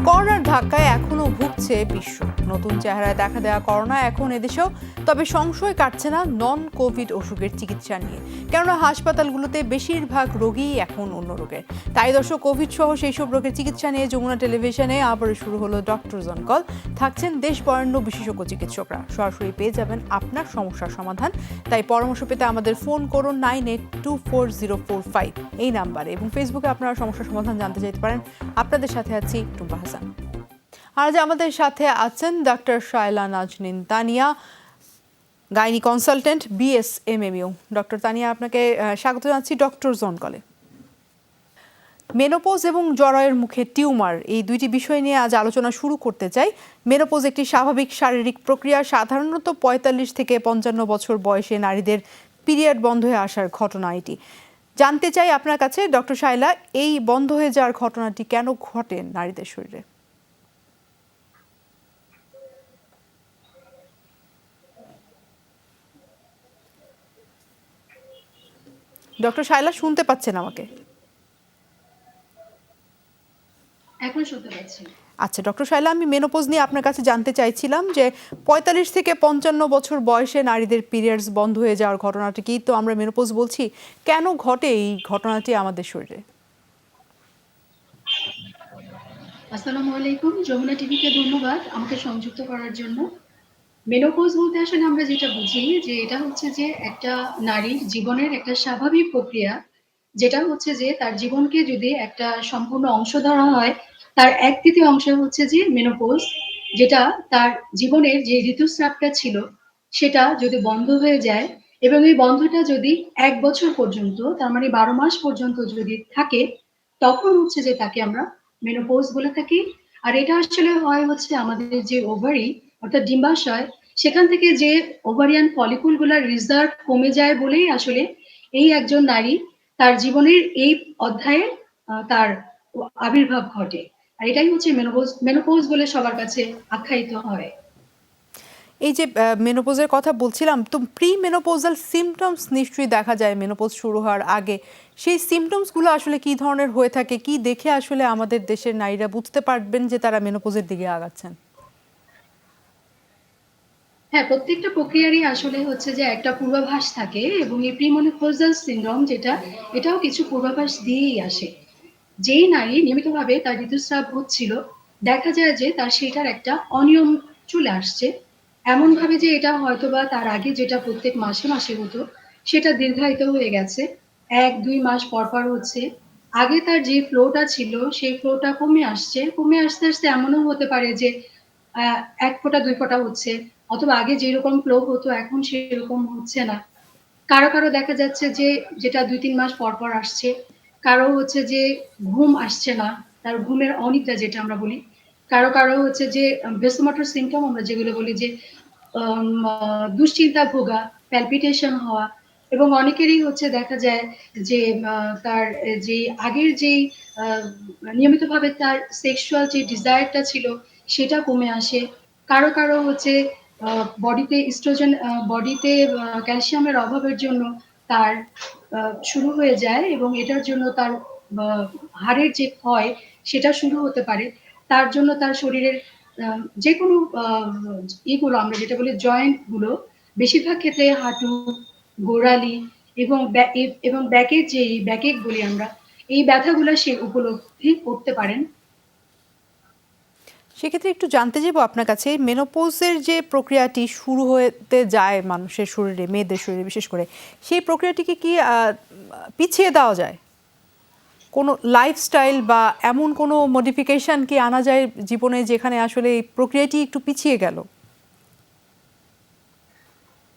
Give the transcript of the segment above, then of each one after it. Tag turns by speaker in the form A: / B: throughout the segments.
A: করোনার ধাক্কায় এখনো ভুগছে বিশ্ব। নতুন চেহারায় দেখা দেওয়া করোনা এখন এদেশেও, তবে সংশয় কাটছে না নন কোভিড অসুখের চিকিৎসা নিয়ে, কেননা হাসপাতালগুলোতে বেশিরভাগ রোগী এখন অন্য রোগের। তাই দর্শক, কোভিড সহ সেই সব রোগের চিকিৎসা নিয়ে যমুনা টেলিভিশনে আবার শুরু হলো ডক্টরস অন কল। থাকছেন দেশ বরেণ্য বিশেষজ্ঞ চিকিৎসকরা, সরাসরি পেয়ে যাবেন আপনার সমস্যার সমাধান। তাই পরামর্শ পেতে আমাদের ফোন করুন 98240405 এই নাম্বারে, এবং ফেসবুকে আপনারা সমস্যার সমাধান জানতে চাইতে পারেন। আপনাদের সাথে আছি টুম্পা হাসান। আজ আমাদের সাথে আছেন doctor Shaila Nazneen Tania, gynae consultant, BSMMU। Doctor Tania, আপনাকে স্বাগত জানাচ্ছি ডক্টরস অন কলে। মেনোপজ এবং জরায়ুর মুখে টিউমার, এই দুইটি বিষয় নিয়ে আজ আলোচনা শুরু করতে চাই। মেনোপজ একটি স্বাভাবিক শারীরিক প্রক্রিয়া। সাধারণত 45 থেকে 55 বছর বয়সে নারীদের পিরিয়ড বন্ধ হয়ে আসার ঘটনা এটি। জানতে চাই আপনার কাছে ডক্টর শায়লা, এই বন্ধ হয়ে যাওয়ার ঘটনাটি কেন ঘটে নারীদের শরীরে? ডক্টর শায়লা, শুনতে পাচ্ছেন আমাকে?
B: এখন শুনতে পাচ্ছি।
A: আচ্ছা ডক্টর শায়লা, আমি মেনোপজ নিয়ে আপনার কাছে জানতে চাইছিলাম যে 45 থেকে 55 বছর বয়সে নারীদের পিরিয়ডস বন্ধ হয়ে যাওয়ার ঘটনাটিকেই তো আমরা মেনোপজ বলছি। কেন ঘটে এই ঘটনাটি আমাদের শরীরে?
B: আসসালামু আলাইকুম। যমুনা টিভিকে ধন্যবাদ আমাকে সংযুক্ত করার জন্য। মেনোপজ বলতে আসলে আমরা যেটা বুঝি যে এটা হচ্ছে যে একটা নারীর জীবনের একটা স্বাভাবিক প্রক্রিয়া, যেটা হচ্ছে যে তার জীবনকে যদি একটা সম্পূর্ণ অংশ ধরা হয়, তার 1/3 অংশ হচ্ছে যে মেনোপজ, যেটা তার জীবনের যে ঋতুস্রাবটা ছিল সেটা যদি বন্ধ হয়ে যায়, এবং এই বন্ধটা যদি 1 বছর পর্যন্ত, তার মানে 12 মাস পর্যন্ত যদি থাকে, তখন হচ্ছে যে তাকে আমরা মেনোপজ বলে থাকি। আর এটা আসলে হয় হচ্ছে আমাদের যে ওভারি অর্থাৎ ডিম্বাশয়, সেখান থেকে যে ওভারিয়ান ফলিকুল গুলার রিজার্ভ কমে যায় বলেই আসলে এই একজন নারী তার জীবনের এই অধ্যায়ে তার আবির্ভাব ঘটে। আর এটাই হচ্ছে মেনোপজ। মেনোপজ বলে সবার কাছে আখ্যায়িত হয়।
A: এই যে মেনোপজের কথা বলছিলাম, তো প্রি মেনোপোজাল সিমটমস নিশ্চয়ই দেখা যায় মেনোপজ শুরু হওয়ার আগে। সেই সিমটমসগুলো আসলে কি ধরনের হয়ে থাকে, কি দেখে আসলে আমাদের দেশের নারীরা বুঝতে পারবেন যে তারা মেনোপজের দিকে আগাচ্ছেন?
B: হ্যাঁ, প্রত্যেকটা প্রক্রিয়ারই আসলে হচ্ছে যে একটা পূর্বাভাস থাকে, এবং এই প্রিমেনোপজাল সিনড্রোম যেটা, এটাও কিছু পূর্বাভাস দিয়েই আসে। যেই নারী নিয়মিতভাবে তার ঋতুস্রাব হচ্ছিল, দেখা যায় যে তার সেটার একটা অনিয়ম চলে আসছে, এমন ভাবে যে এটা হয়তোবা তার আগে যেটা প্রত্যেক মাসে মাসে হতো সেটা দীর্ঘায়িত হয়ে গেছে, 1-2 মাস পর পর হচ্ছে। আগে তার যে ফ্লোটা ছিল সেই ফ্লোটা কমে আসছে, কমে আসতে আসতে এমনও হতে পারে যে 1 ফোঁটা 2 ফোঁটা হচ্ছে, অথবা আগে যেরকম ফ্লো হতো এখন সেরকম হচ্ছে না। কারো কারো দেখা যাচ্ছে যে যেটা 2-3 মাস পর পর আসছে। কারো হচ্ছে যে ঘুম আসছে না, তার ঘুমের অনিদ্রা যেটা আমরা বলি। কারো কারো হচ্ছে যে ভেসোমোটর সিমটম আমরা যেগুলো বলি যে দুশ্চিন্তা ভোগা, প্যালপিটেশন হওয়া, এবং অনেকেরই হচ্ছে দেখা যায় যে তার যে আগের যেই নিয়মিতভাবে তার সেক্সুয়াল যে ডিজায়ারটা ছিল সেটা কমে আসে। কারো কারো হচ্ছে বডিতে ইস্ট্রোজেন, বডিতে ক্যালসিয়ামের অভাবের জন্য তার শুরু হয়ে যায়, এবং এটার জন্য তার হাড়ের যে ক্ষয় সেটা শুরু হতে পারে। তার জন্য তার শরীরের যে কোনো এগুলো আমরা যেটা বলি জয়েন্ট গুলো, বেশিরভাগ ক্ষেত্রে হাঁটু, গোড়ালি এবং ব্যাকের যে ব্যাকেক বলি আমরা, এই ব্যথাগুলো সে উপলব্ধি করতে পারেন।
A: সেক্ষেত্রে একটু জানতে চাইবো আপনার কাছে, মেনোপজের যে প্রক্রিয়াটি শুরু হতে যায় মানুষের শরীরে, মেয়েদের শরীরে বিশেষ করে, সেই প্রক্রিয়াটিকে কি পিছিয়ে দেওয়া যায়? কোনো লাইফস্টাইল বা এমন কোনো মডিফিকেশন কি আনা যায় জীবনে, যেখানে আসলে এই প্রক্রিয়াটি একটু পিছিয়ে গেল?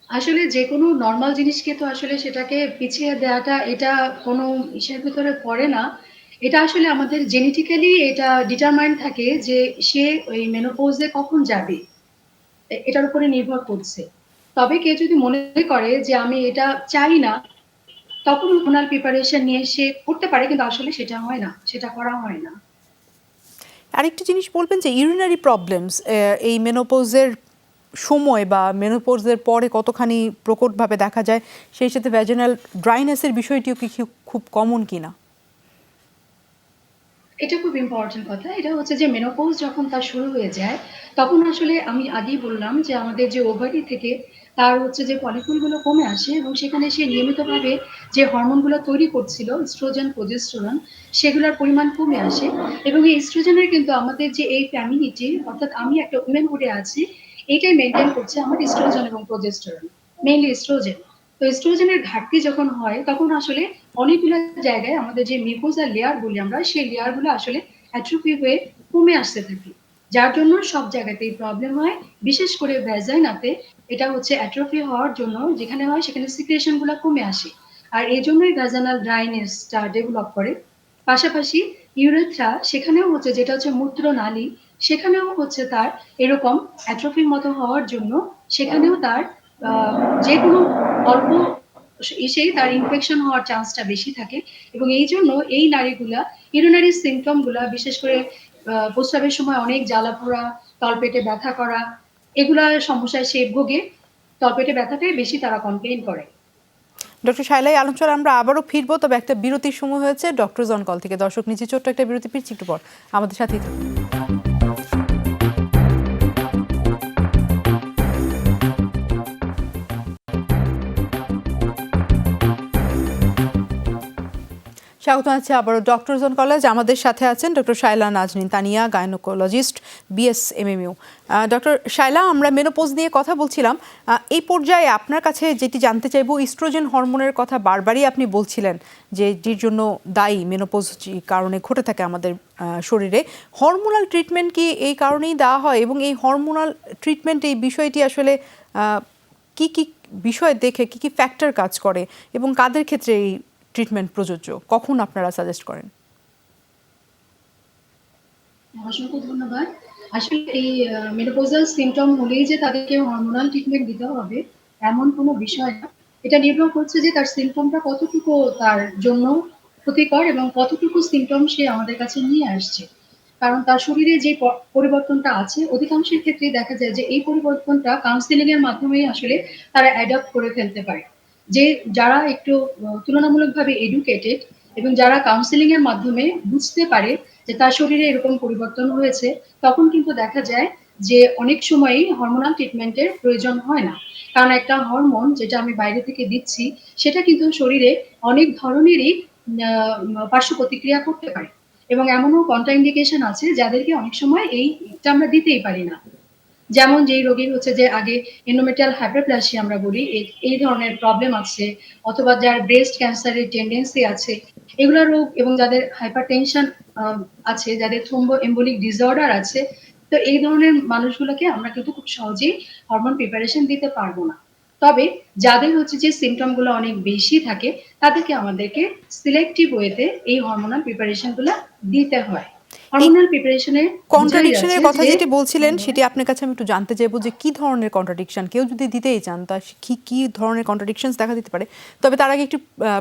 B: আসলে যে কোনো নরমাল জিনিসকে তো আসলে সেটাকে পিছিয়ে দেওয়াটা, এটা কোনো ইসের ভিতরে পড়ে না। এটা আসলে আমাদের জেনেটিক্যালি এটা ডিটারমাইন্ড থাকে যে সে ওই মেনোপজে কখন যাবে, এটার উপরে নির্ভর করছে। তবে কেউ যদি মনে করে যে আমি এটা চাই না, তখন হরমোনাল প্রিপারেশন নিয়ে সে করতে পারে, কিন্তু আসলে সেটা হয় না, সেটা করা হয় না।
A: আরেকটি জিনিস বলবেন যে ইউরিনারি প্রবলেমস এই মেনোপজের সময় বা মেনোপজের পরে কতখানি প্রকটভাবে দেখা যায়, সেই সাথে ভ্যাজিনাল ড্রাইনেসের বিষয়টিও কি খুব কমন কিনা?
B: এটা খুব ইম্পর্টেন্ট কথা। এটা হচ্ছে যে মেনোপজ যখন তার শুরু হয়ে যায়, তখন আসলে আমি আগেই বললাম যে আমাদের যে ওভারি থেকে তার হচ্ছে যে ফলিকুল গুলো কমে আসে এবং সেখানে সে নিয়মিতভাবে যে হরমোনগুলো তৈরি করছিল ইস্ট্রোজেন, প্রোজেস্টেরন সেগুলোর পরিমাণ কমে আসে এবং এই ইস্ট্রোজেনের কিন্তু আমাদের যে এই ফ্যামিলিটি অর্থাৎ আমি একটা উমেনহুডে আছি, এইটাই মেইনটেইন করছে আমার ইস্ট্রোজেন এবং প্রোজেস্টেরন। Mainly oestrogen. তো ইস্ট্রোজেনের ঘাটতি যখন হয় তখন আসলে অনেকগুলো জায়গায় আমাদের যে মিউকোজা লেয়ার বলি আমরা সেই লেয়ার গুলো আসলে অ্যাট্রোফি হয়ে কমে আসতে থাকে, যার জন্য সব জায়গাতেই প্রবলেম হয়। বিশেষ করে ভ্যাজাইনাতে এটা হচ্ছে অ্যাট্রোফি হওয়ার জন্য যেখানে হয় সেখানে সিক্রেশন গুলো কমে আসে, আর এই জন্যই ভ্যাজানাল ড্রাইনেসটা ডেভেলপ করে। পাশাপাশি ইউরেথ্রা সেখানেও হচ্ছে যেটা হচ্ছে মূত্রনালী, সেখানেও হচ্ছে তার এরকম অ্যাট্রোফির মতো হওয়ার জন্য সেখানেও তার যে কোনো অল্প এসেই তার ইনফেকশন হওয়ার চান্সটা বেশি থাকে এবং এই জন্য এই নারীগুলা ইউরিনারি সিমটম গুলা বিশেষ করে প্রস্রাবের সময় অনেক জ্বালা পোড়া, তলপেটে ব্যথা করা, এগুলা সমস্যায় সে ভোগে। তলপেটে ব্যথাটাই বেশি তারা কমপ্লেইন করে।
A: ডক্টর শায়লা, এই আলোচনা আমরা আবারও ফিরবো, তবে একটা বিরতির সময় হয়েছে ডক্টর জন কল থেকে। দর্শক নিচে ছোট্ট একটা বিরতি, ফিরছি একটু পর, আমাদের সাথেই থাকুন। স্বাগত জানাচ্ছি আবারও ডক্টর জন কলেজ। আমাদের সাথে আছেন doctor Shaila Nazneen Tania, gynaecologist, BSMMU। Doctor Shaila, আমরা মেনোপজ নিয়ে কথা বলছিলাম। এই পর্যায়ে আপনার কাছে যেটি জানতে চাইবো, ইস্ট্রোজেন হরমোনের কথা বারবারই আপনি বলছিলেন যে যেটির জন্য দায়ী মেনোপজ কারণে ঘটে থাকে আমাদের শরীরে। হরমোনাল ট্রিটমেন্ট কি এই কারণেই দেওয়া হয়, এবং এই হরমোনাল ট্রিটমেন্ট এই বিষয়টি আসলে কি কি বিষয় দেখে কি কি ফ্যাক্টর কাজ করে এবং কাদের ক্ষেত্রে এই ট্রিটমেন্ট প্রযোজ্য, কখন আপনারা সাজেস্ট করেন?
B: অসংখ্য ধন্যবাদ। আসলে এই মেনোপজাল সিমটম হলেই যে তাদেরকে হরমোনাল ট্রিটমেন্ট দিতে হবে এমন কোনো বিষয় না। এটা নির্ভর করছে যে তার সিমটমটা কতটুকু তার জন্য ক্ষতিকর এবং কতটুকু সিমটম সে আমাদের কাছে নিয়ে আসছে। কারণ তার শরীরে যে পরিবর্তনটা আছে অধিকাংশের ক্ষেত্রেই দেখা যায় যে এই পরিবর্তনটা কাউন্সেলিং এর মাধ্যমেই আসলে তারা অ্যাডপ্ট করে ফেলতে পারে। যে যারা একটু তুলনামূলকভাবে এডুকেটেড এবং যারা কাউন্সেলিং এর মাধ্যমে বুঝতে পারে যে তার শরীরে এরকম পরিবর্তন হয়েছে, তখন কিন্তু দেখা যায় যে অনেক সময়ই হরমোনাল ট্রিটমেন্টের প্রয়োজন হয় না। কারণ একটা হরমোন যেটা আমি বাইরে থেকে দিচ্ছি সেটা কিন্তু শরীরে অনেক ধরনেরই পার্শ্ব প্রতিক্রিয়া করতে পারে এবং এমনও কন্ট্রাইন্ডিকেশন আছে যাদেরকে অনেক সময় এইটা আমরা দিতেই পারি না। যেমন যেই রোগীর হচ্ছে যে আগে এন্ডোমেট্রিয়াল হাইপারপ্লাসিয়া আমরা বলি, এই ধরনের প্রবলেম আছে, অথবা যার ব্রেস্ট ক্যান্সারের টেন্ডেন্সি আছে, এগুলো রোগ, এবং যাদের হাইপারটেনশন আছে, যাদের থ্রোম্বো এম্বোলিক ডিসঅর্ডার আছে, তো এই ধরনের মানুষগুলোকে আমরা কিন্তু খুব সহজেই হরমোন প্রিপারেশন দিতে পারবো না। তবে যাদের হচ্ছে যে সিমটম গুলো অনেক বেশি থাকে তাদেরকে আমাদেরকে সিলেক্টিভ ওয়েতে এই হরমোনাল প্রিপারেশন গুলো দিতে হয়। হরমোনাল প্রিপারেশনে
A: কন্ট্রাডিকশনের কথা যেটি বলছিলেন সেটি আপনার কাছে আমি একটু জানতে চাইবো যে কি ধরনের কন্ট্রাডিকশন, কেউ যদি দিতেই চান তা কি কি ধরনের কন্ট্রাডিকশনস দেখা দিতে পারে। তবে তার আগে একটু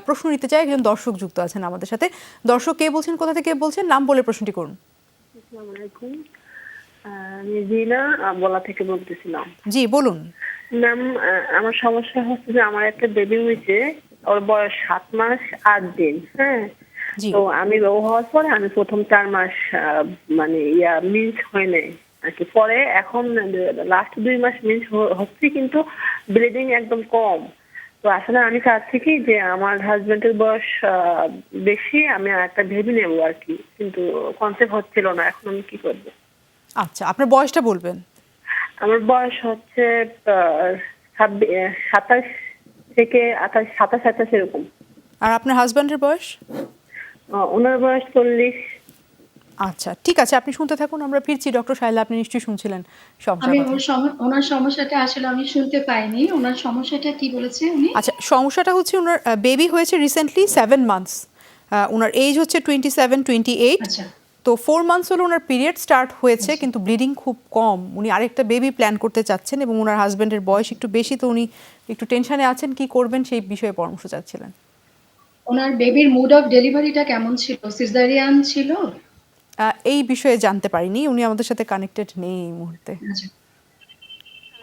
A: প্রশ্ন নিতে চাই, একজন দর্শক যুক্ত আছেন আমাদের সাথে। দর্শক কে বলছেন, কোথা থেকে বলছেন, নাম বলে প্রশ্নটি করুন।
C: আসসালামু আলাইকুম, আমি জিনা বলা থেকে বলতেছিলাম।
A: জি বলুন।
C: ম্যাম, আমার সমস্যা হচ্ছে যে আমার একটা বেবি হয়েছে, ওর বয়স 7 মাস 8 দিন। হ্যাঁ, তো আমি ও হওয়ার পরে আমি প্রথম 4 মাস মানে মিন্স হয় নাই আর কি। পরে এখন লাস্ট 2 মাস মিন্স হচ্ছে, কিন্তু ব্লিডিং একদম কম। তো আসলে আমি চাচ্ছি কি যে আমার হাজবেন্ডের বয়স বেশি, আমি একটা ভেবে নেবো আর কি, কিন্তু কনসেপ্ট হচ্ছিল না। এখন আমি কি করবো?
A: আচ্ছা, আপনার বয়সটা বলবেন।
C: আমার বয়স হচ্ছে 27 থেকে 28, 27 এরকম।
A: আর আপনার হাজব্যান্ডের বয়স?
C: ওনার বয়স 40।
A: আচ্ছা, ঠিক আছে, আপনি শুনতে থাকুন, আমরা ফিরছি। ডক্টর শায়লা, আপনি নিশ্চয়ই শুনছিলেন
B: আমি
A: সমস্যা।
B: ওনার সমস্যাটা আসলে আমি শুনতে পাইনি। ওনার সমস্যাটা কি বলেছে উনি?
A: আচ্ছা, সমস্যাটা হচ্ছে ওনার বেবি হয়েছে রিসেন্টলি 7 মান্থস। ওনার এজ হচ্ছে 27-28।
B: আচ্ছা।
A: তো 4 মান্থস হলো ওনার পিরিয়ড স্টার্ট হয়েছে, কিন্তু ব্লিডিং খুব কম। উনি আরেকটা বেবি প্ল্যান করতে চাচ্ছেন এবং ওনার হাজব্যান্ডের বয়স একটু বেশি, তো উনি একটু টেনশনে আছেন, কি করবেন সেই বিষয়ে পরামর্শ চাচ্ছিলেন।
B: ওনার বেবির মুড অফ ডেলিভারিটা কেমন ছিল? সিজারিয়ান ছিল?
A: এই বিষয়ে জানতে পারিনি, উনি আমাদের সাথে কানেক্টেড নেই এই মুহূর্তে।
B: আচ্ছা।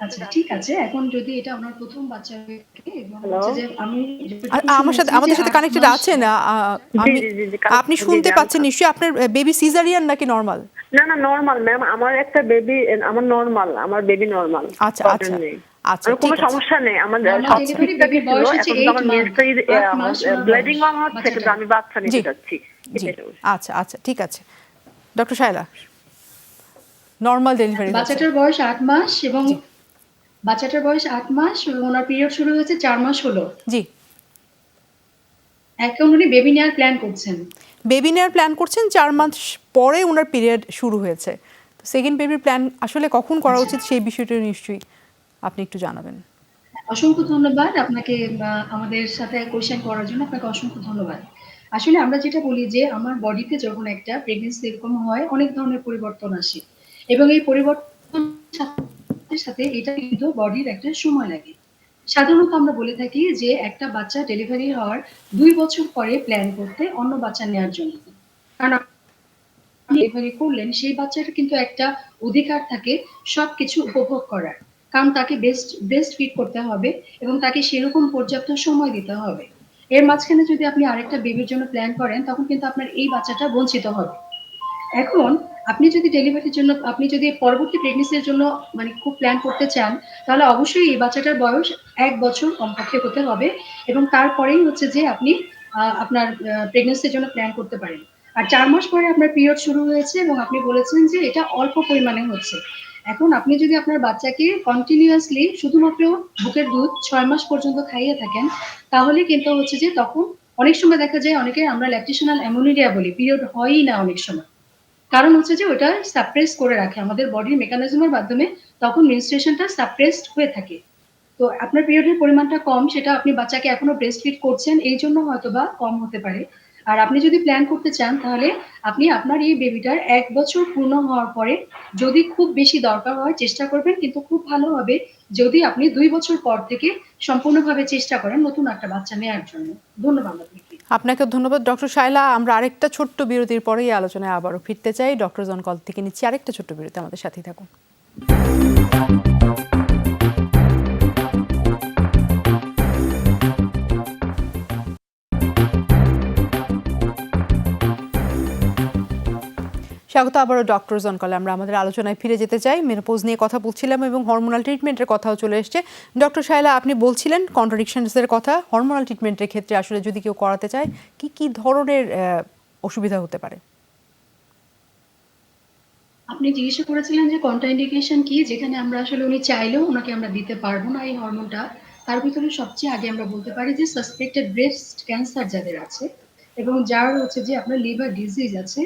B: আচ্ছা ঠিক আছে। এখন যদি এটা উনার ১ম বাচ্চা হয়ে থাকে এবং
C: হ্যালো।
B: হচ্ছে যে আমি যতটুকু
A: আমার সাথে
B: শুনেছি যে
A: আমাদের সাথে
B: ৮
A: কানেক্টেড
B: মাস
A: আছেন।
C: জি,
A: আমি
C: জি, জি, জি,
A: আপনি
C: জি, জি,
A: শুনতে
C: আমি
A: পাচ্ছেন নিশ্চয়ই? আপনার বেবি সিজারিয়ান নাকি নরমাল?
C: না, না নরমাল ম্যাম। আমার একটা বেবি, আমার নরমাল, আমার বেবি নরমাল।
A: আচ্ছা,
C: প্রবলেম
A: আচ্ছা।
C: নেই।
A: আচ্ছা,
C: আমার কোনো
A: ঠিক আছে।
C: সমস্যা নেই। আমার
B: নরমাল
C: সব
A: আচ্ছা।
B: ডেলিভারি
C: ঠিকঠাকই
B: বেবির
C: ছিল।
B: বয়স হচ্ছে
C: এখন শুধু
B: ৮
C: আমার
B: মান্থ।
C: মেন্সের
B: ৮ মাস উনার
C: ব্লিডিং
B: বয়স
C: কম হচ্ছে কিন্তু
B: বাচ্চাটার।
C: আমি বাচ্চা নিতে
A: জি,
C: চাচ্ছি।
A: জি।
C: এটাই সমস্যা।
A: আচ্ছা, আচ্ছা, ঠিক আছে। ডক্টর শায়লা, নরমাল
B: আচ্ছা
A: ডেলিভারি হচ্ছে।
B: বাচ্চাটার বয়স ৮ মাস এবং
A: জি,
B: বাচ্চাটার বয়স ৮ মাস এবং উনার পিরিয়ড শুরু হয়েছে ৪ মাস হলো।
A: জি।
B: এখন উনি বেবি নেওয়ার প্ল্যান করছেন।
A: বেবি নেওয়ার প্ল্যান করছেন ৪ মাস পরে উনার পিরিয়ড শুরু হয়েছে। তো সেকেন্ড বেবির প্ল্যান আসলে কখন করা
B: আচ্ছা।
A: উচিত সেই বিষয়টা নিশ্চয়ই আপনি একটু জানাবেন।
B: অসংখ্য ধন্যবাদ আপনাকে আমাদের সাথে কোয়েশ্চেন করার জন্য আপনাকে অসংখ্য ধন্যবাদ। আসলে আমরা যেটা বলি যে আমার বডিতে যখন একটা প্রেগন্যান্সি এরকম হয় অনেক ধরনের পরিবর্তন আসে এবং এই পরিবর্তনের সাথে, সাথে এটা কিন্তু বডির একটা সময় লাগে। সাধারণত আমরা বলে থাকি যে একটা বাচ্চা ডেলিভারি হওয়ার ২ বছর পরে প্ল্যান করতে অন্য বাচ্চা নেয়ার জন্য। কারণ আপনি ডেলিভারি করলেন সেই বাচ্চাটার কিন্তু একটা অধিকার থাকে সবকিছু উপভোগ করার। কারণ তাকে ব্রেস্ট ফিড করতে হবে এবং তাকে সেরকম পর্যাপ্ত সময় দিতে হবে। এর মাঝখানে যদি আপনি আরেকটা বেবির জন্য প্ল্যান করেন তখন কিন্তু আপনার এই বাচ্চাটা বঞ্চিত হবে। এখন আপনি যদি ডেলিভারির জন্য আপনি যদি পরবর্তী প্রেগন্যান্সির জন্য মানে খুব প্ল্যান করতে চান, তাহলে অবশ্যই এই বাচ্চাটার বয়স ১ বছর কমপক্ষে হতে হবে এবং তারপরেই হচ্ছে যে আপনি আপনার প্রেগন্যান্সির জন্য প্ল্যান করতে পারেন। আর ৪ মাস পরে আপনার পিরিয়ড শুরু হয়েছে এবং আপনি বলেছেন যে এটা অল্প পরিমাণে হচ্ছে। এখন আপনি যদি আপনার বাচ্চাকে কন্টিনিউয়াসলি শুধুমাত্র বুকের দুধ ৬ মাস পর্যন্ত খাইয়ে থাকেন, তাহলে কিন্তু হচ্ছে যে তখন অনেক সময় দেখা যায় অনেকের আমরা ল্যাকটেশনাল অ্যামোনিরিয়া বলি, পিরিয়ড হয়ই না অনেক সময়। কারণ হচ্ছে যে ওটা সাপ্রেস করে রাখে আমাদের বডির মেকানিজমের মাধ্যমে তখন মেনস্ট্রুয়েশনটা সাপ্রেসড হয়ে থাকে। তো আপনার পিরিয়ডের পরিমাণটা কম সেটা আপনি বাচ্চাকে এখনো ব্রেস্ট ফিড করছেন এইজন্য হয়তোবা কম হতে পারে। আর আপনি যদি প্ল্যান করতে চান তাহলে আপনি আপনার এই বেবিটার ১ বছর পূর্ণ হওয়ার পরে যদি খুব বেশি দরকার হয় চেষ্টা করবেন কিন্তু খুব ভালো হবে যদি আপনি ২ বছর পর থেকে সম্পূর্ণভাবে চেষ্টা করেন নতুন একটা বাচ্চা নেয়ার জন্য। ধন্যবাদ আপনাকে।
A: আপনাকে ধন্যবাদ ডক্টর শায়লা। আমরা আরেকটা ছোট্ট বিরতির পরেই আলোচনায় আবারও ফিরতে চাই। ডক্টর জন কল থেকে নিচ্ছি আরেকটা ছোট্ট বিরতি, আমাদের সাথেই থাকুন। স্বাগত আবারও ডক্টর জন কলে। আমরা আমাদের আলোচনায় ফিরে যেতে চাই। মেনোপজ নিয়ে কথা বলছিলাম এবং হরমোনাল ট্রিটমেন্টের কথাও চলে এসছে। ডক্টর শায়লা, আপনি বলছিলেন কন্ট্রাডিকশনসের কথা। হরমোনাল ট্রিটমেন্টের ক্ষেত্রে আসলে যদি কেউ করাতে চায় কি কি ধরনের অসুবিধা হতে পারে?
B: আপনি জিজ্ঞাসা করেছিলেন যে কন্ট্রাইন্ডিকেশন কি? যেখানে আমরা আসলে উনি চাইলেও উনাকে আমরা দিতে পারব না এই হরমোনটা। তার ভিতরে সবচেয়ে আগে আমরা বলতে পারি যে সাসপেক্টেড ব্রেস্ট ক্যান্সার যাদের আছে এবং যার হচ্ছে যে আপনার লিভার ডিজিজ আছে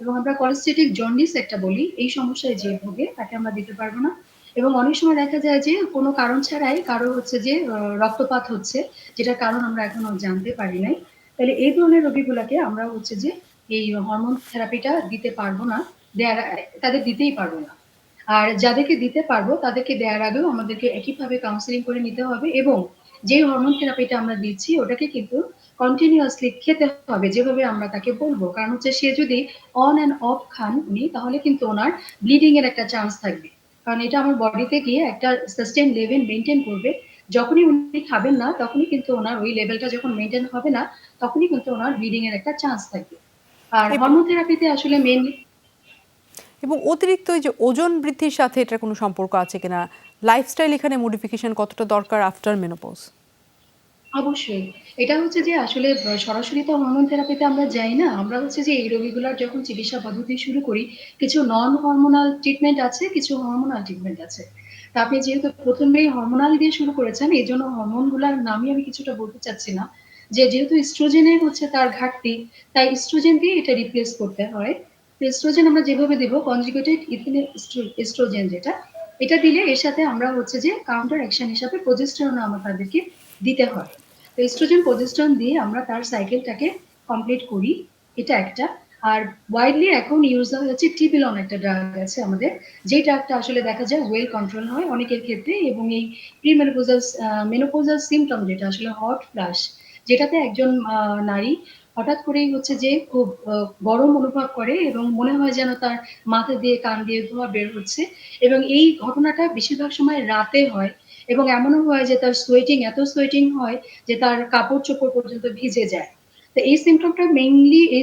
B: এবং আমরা কলেস্টেটিক জন্ডিস একটা বলি, এই সমস্যায় যে ভোগে তাকে আমরা দিতে পারব না। এবং অনেক সময় দেখা যায় যে কোনো কারণ ছাড়াই কারো হচ্ছে যে রক্তপাত হচ্ছে, যেটার কারণ আমরা এখনো জানতে পারি নাই। তাহলে এই ধরনের রোগীগুলাকে আমরা হচ্ছে যে এই হরমোন থেরাপিটা দিতে পারব না। দেয়ার তাদের দিতেই পারবো না। আর যাদেরকে দিতে পারবো তাদেরকে দেয়ার আগেও আমাদেরকে একইভাবে কাউন্সেলিং করে নিতে হবে এবং যে হরমোন থেরাপিটা আমরা দিচ্ছি ওটাকে কিন্তু কন্টিনিউয়াসলি খেতে হবে যেভাবে আমরা তাকে বলবো। কারণ হচ্ছে সে যদি অন অ্যান্ড অফ খান উনি তাহলে কিন্তু ওনার ব্লিডিং এর একটা চান্স থাকবে। কারণ এটা আমার বডিতে গিয়ে একটা সাস্টেইন লেভেল মেইনটেইন করবে। যখনই উনি খাবেন না তখনই কিন্তু ওনার ওই লেভেলটা যখন মেইনটেইন হবে না তখনই কিন্তু ওনার ব্লিডিং এর একটা চান্স থাকবে। আর
A: এবং
B: হরমোন থেরাপিতে আসলে মেইনলি
A: এবং অতিরিক্ত এই যে ওজন বৃদ্ধির সাথে এটার কোনো সম্পর্ক আছে কিনা? লাইফস্টাইল এখানে মডিফিকেশন কতটা দরকার আফটার মেনোপজ?
B: অবশ্যই। এটা হচ্ছে যে আসলে সরাসরি তো হরমোন থেরাপিতে আমরা যাই না। আমরা হচ্ছে যে এই রোগীগুলার যখন চিকিৎসা পদ্ধতি শুরু করি, কিছু নন হরমোনাল ট্রিটমেন্ট আছে, কিছু হরমোনাল ট্রিটমেন্ট আছে। তো আপনি যেহেতু ১ম এই হরমোনাল দিয়ে শুরু করেছেন, এজন্য হরমোনগুলার নামই আমি কিছুটা বলতে চাচ্ছি না। যেহেতু এস্ট্রোজেনের হচ্ছে তার ঘাটতি, তাই এস্ট্রোজেন দিয়ে এটা রিপ্লেস করতে হয়। তো এস্ট্রোজেন আমরা যেভাবে দিব কনজুগেটেড ইথিলিন এস্ট্রোজেন যেটা, এটা দিলে এর সাথে আমরা হচ্ছে যে কাউন্টার অ্যাকশন হিসাবে প্রজেস্টেরন আমরা তাদেরকে দিতে হয়। তো এস্ট্রোজেন প্রজেস্টেরন দিয়ে আমরা তার সাইকেলটাকে কমপ্লিট করি। এটা একটা। আর ওয়াইডলি এখন ইউজ হচ্ছে টিপিলন একটা ড্রাগ আছে আমাদের। যে ড্রাগটা আসলে দেখা যায় ওয়েল কন্ট্রোল হয় অনেকের ক্ষেত্রে এবং এই মেনোপজাল সিম্পটম যেটা আসলে হট ফ্লাশ যেটাতে একজন নারী হঠাৎ করেই হচ্ছে যে খুব গরম অনুভব করে এবং মনে হয় যেন তার মাথা দিয়ে কান দিয়ে ধোঁয়া বের হচ্ছে, এবং এই ঘটনাটা বেশিরভাগ সময় রাতে হয় এবং এমনও হয় যে তার এত সোয়েটিং হয় যে তার কাপড় চোপড় পর্যন্ত ভিজে যায়। তো এই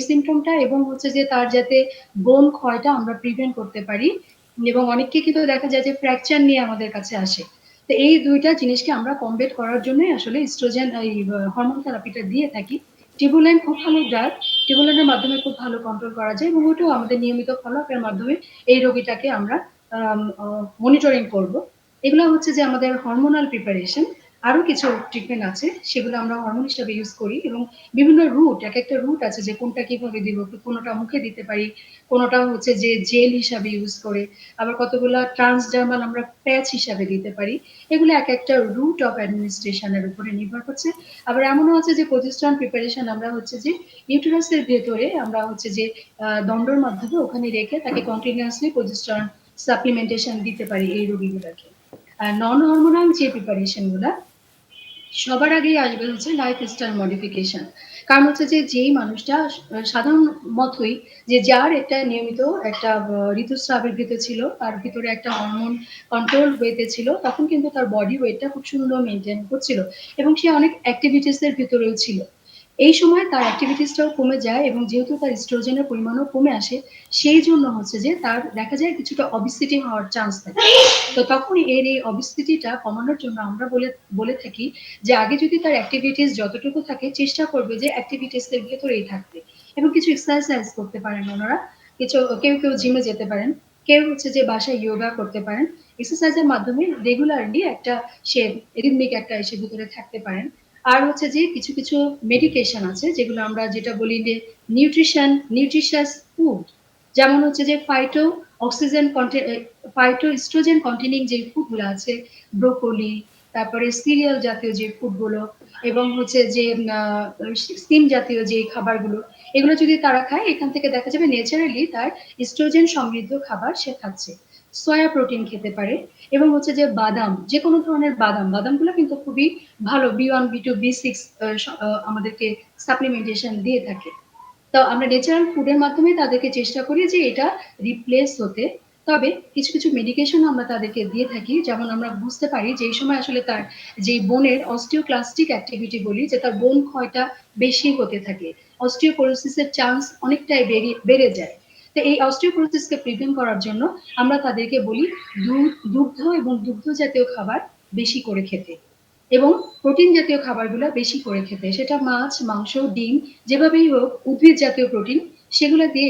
B: সিমটমটা এবং হচ্ছে যে তার যাতে বোন ক্ষয়টা আমরা প্রিভেন্ট করতে পারি, এবং অনেককে কিন্তু দেখা যায় যে ফ্র্যাকচার নিয়ে আমাদের কাছে আসে। তো এই ২ টা জিনিসকে আমরা কমবেট করার জন্যই আসলে ইস্ট্রোজেন হরমোন থেরাপিটা দিয়ে থাকি। টিবুলাইন খুব ভালো ড্রাগ। টিবুলাইনের মাধ্যমে খুব ভালো কন্ট্রোল করা যায় এবং ওটাও আমাদের নিয়মিত ফলো-আপ এর মাধ্যমে এই রোগীটাকে আমরা মনিটরিং করব। এগুলো হচ্ছে যে আমাদের হরমোনাল প্রিপারেশন। আরো কিছু ট্রিটমেন্ট আছে, সেগুলো আমরা হরমোন হিসেবে ইউজ করি এবং বিভিন্ন একেকটা রুট আছে যে কোনটা কিভাবে দিব, কোনটা মুখে দিতে পারি, কোনটা হচ্ছে যে জেল হিসাবে ইউজ করে, আবার কতগুলা ট্রান্সডার্মাল আমরা প্যাচ হিসাবে দিতে পারি। এগুলো একেকটা রুট অফ অ্যাডমিনিস্ট্রেশন এর উপরে নির্ভর করছে। আবার এমনও আছে যে প্রতিস্থান প্রিপারেশন আমরা হচ্ছে যে ইউটেরাসের ভেতরে আমরা হচ্ছে যে দণ্ডর মাধ্যমে ওখানে রেখে তাকে কন্টিনিউয়াসলি প্রতিস্থান সাপ্লিমেন্টেশন দিতে পারি এই রোগীগুলোকে। আর নন হরমোনাল যে প্রিপারেশন গুলা সবার আগেই আসবে হচ্ছে লাইফস্টাইল মডিফিকেশন। কারণ হচ্ছে যে যেই মানুষটা সাধারণ মতোই যে যার একটা নিয়মিত একটা ঋতুস্রাবের ভিতরে ছিল, তার ভিতরে একটা হরমোন কন্ট্রোল ওয়েতে ছিল, তখন কিন্তু তার বডি ওয়েটটা খুব সুন্দর মেনটেন করছিল এবং সে অনেক অ্যাক্টিভিটিস এর ভিতরেও ছিল। এই সময় তার অ্যাক্টিভিটিসটাও কমে যায় এবং যেহেতু তার ইস্ট্রোজেনের পরিমাণও কমে আসে, সেই জন্য হচ্ছে যে তার দেখা যায় কিছুটা অবিসিটি হওয়ার চান্স থাকে। তো তখন এই অবিসিটিটা কমানোর জন্য আমরা বলে থাকি যে আগে যদি তার অ্যাক্টিভিটিস যতটুকু থাকে চেষ্টা করবে যে অ্যাক্টিভিটিস এর ভেতরেই থাকতে, এবং কিছু এক্সারসাইজ করতে পারেন ওনারা। কেউ জিমে যেতে পারেন, কেউ হচ্ছে যে বাসায় যোগা করতে পারেন। এক্সারসাইজের মাধ্যমে রেগুলারলি একটা সে রিদমিক একটা এসে ভিতরে থাকতে পারেন। আর হচ্ছে যে কিছু মেডিকেশন আছে যেগুলো আমরা যেটা বলি যে নিউট্রিশাস ফুড, যেমন হচ্ছে যে ফাইটো ইস্ট্রোজেন কন্টেনিং যে ফুডগুলো আছে, ব্রোকলি, তারপরে সিরিয়াল জাতীয় যে ফুডগুলো, এবং হচ্ছে যে স্টিম জাতীয় যে খাবারগুলো, এগুলো যদি তারা খায়, এখান থেকে দেখা যাবে ন্যাচারালি তার ইস্ট্রোজেন সমৃদ্ধ খাবার সে খাচ্ছে। সয়া প্রোটিন খেতে পারে এবং হচ্ছে যে বাদাম, যে কোনো ধরনের বাদামগুলো কিন্তু খুবই ভালো B1, B2, B6 আমাদেরকে সাপ্লিমেন্টেশন দিয়ে থাকে। তো আমরা ন্যাচারাল ফুডের মাধ্যমে তাদেরকে চেষ্টা করি যে এটা রিপ্লেস হতে। তবে কিছু মেডিকেশন আমরা তাদেরকে দিয়ে থাকি, যেমন আমরা বুঝতে পারি যে এই সময় আসলে তার যে বোনের অস্টিওক্লাস্টিক অ্যাক্টিভিটি বলি, যে তার বোন ক্ষয়টা বেশি হতে থাকে, অস্টিওপোরোসিসের চান্স অনেকটাই বেড়ে যায়। তো এই অস্টিওপোরোসিসকে প্রিভেন্ট করার জন্য আমরা তাদেরকে বলি দুগ্ধ এবং দুগ্ধ জাতীয় খাবার বেশি করে খেতে এবং প্রোটিন জাতীয় খাবারগুলো বেশি করে খেতে। সেটা মাছ, মাংস, ডিম, যেভাবেই হোক উদ্ভিদ জাতীয় প্রোটিন, সেগুলো দিয়ে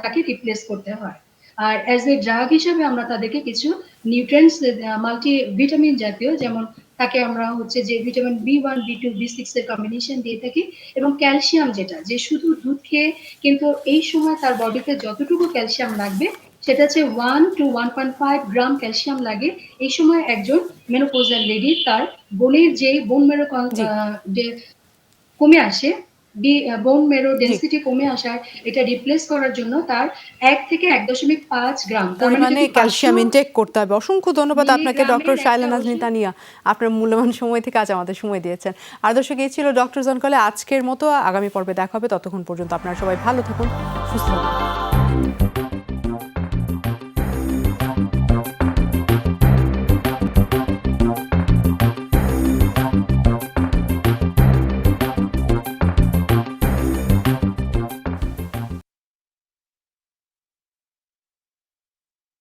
B: তাকে রিপ্লেস করতে হয়। আর অ্যাজ এ ড্রাগ হিসেবে আমরা তাদেরকে কিছু নিউট্রিয়েন্টস, মাল্টিভিটামিন জাতীয়, যেমন তাকে আমরা হচ্ছে যে ভিটামিন B1, B2, B6 এর কম্বিনেশন দিয়ে থাকি, এবং ক্যালসিয়াম, যেটা যে শুধু দুধ খেয়ে কিন্তু এই সময় তার বডিতে যতটুকু ক্যালসিয়াম লাগবে সেটা হচ্ছে 1 to 1.5 গ্রাম ক্যালসিয়াম লাগে এই সময় একজন মেনোপজাল লেডির তার বোনের যে বোন মেরো
A: জি
B: কমে আসে, বোন মেরো
A: জি
B: ডেন্সিটি কমে আসার এটা রিপ্লেস করার জন্য তার ১ থেকে ১.৫ গ্রাম, তার মানে
A: পরিমাণে
B: যদি ৫০০
A: ক্যালসিয়াম ইনটেক করতে হবে। অসংখ্য ধন্যবাদ আপনাকে
B: মিলিগ্রামের
A: ডক্টর
B: একটা
A: শায়লা নাজনীন
B: ওষুধ।
A: তানিয়া, আপনার মূল্যবান সময় থেকে আজ আমাদের সময় দিয়েছেন। আর দর্শক, এই ছিল ডক্টর জনকলে আজকের মতো। আগামী পর্বে দেখা হবে, ততক্ষণ পর্যন্ত আপনারা সবাই ভালো থাকুন, সুস্থ থাকুন।